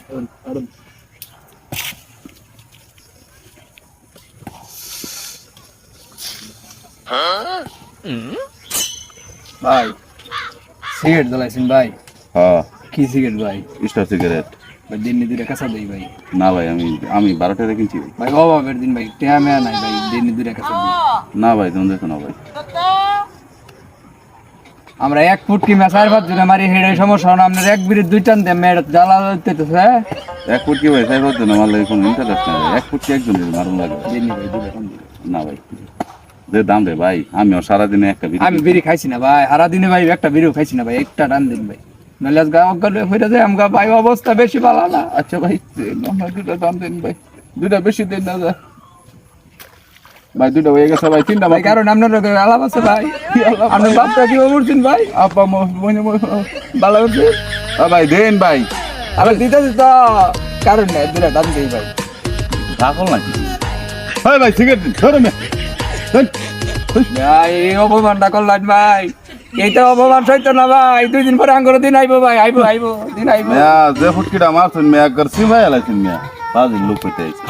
ভাই সিগারেট জ্বালাইছেন ভাই? হ্যাঁ কি সিগারেট ভাই? Star cigarette. ভাই দিন দুইটা কাঁচা দেই ভাই। না ভাই আমি 12টা কিনছি ভাই অভাবের দিন ভাই, টেয়া মেয়া নাই ভাই, দিন দুইটা কাঁচা দিই। না ভাই তুমি দেখো না ভাই। আমরা 1 ফুট কি মেসার ভাত জন্য মারি হেডে সমস্যা না, আপনার এক বিরে দুই টান দেন মেয়েটা জ্বালা হইতেছে। 1 ফুট কি ভাই সাইড হচ্ছে না, আমার লাগে কোনো ইন্টারেস্ট নাই। 1 ফুট কি একজনের মারুন লাগে? দিন ভাই দুইটা কম দিন। না ভাই যে দাম দে ভাই, আমিও সারাদিনে একটা বিড়ি আমি বিড়ি খাইছি না ভাই, সারা দিনে ভাই একটা বিড়িও খাইছি না ভাই, একটা টান দিন ভাই, নাহলে আজকে অজ্ঞান হয়ে যায় আমগা ভাই, অবস্থা বেশি ভালো না। আচ্ছা ভাই দুটা দাম দেন ভাই, দুটা বেশি দেন না ভাই, দুটা হয়ে গেছে ভাই, 3টা ভাই কারণ আপনার আলাপ আছে ভাই, আপনার বাপটা কি বলছেন ভাই? আপা মনে ভালো হচ্ছে ভাই দেন ভাই। আবার দিতে দিত কারণ নেই, দুটা টান দিই ভাই। পাগল নাকি ভাই? ভাই সিগারেট ধরে নে। ভাই এই অপমানটা করলেন ভাই, এইটা অপমান সইতো না ভাই, 2 দিন পরে আঙ্গুর দিন আইবো ভাই, আইবো দিন আইবো। যে ফুটকিটা মারছেন মেয়া করছি ভাই আলাইছেন মেয়া, বাজির লোক হইতে আইছে।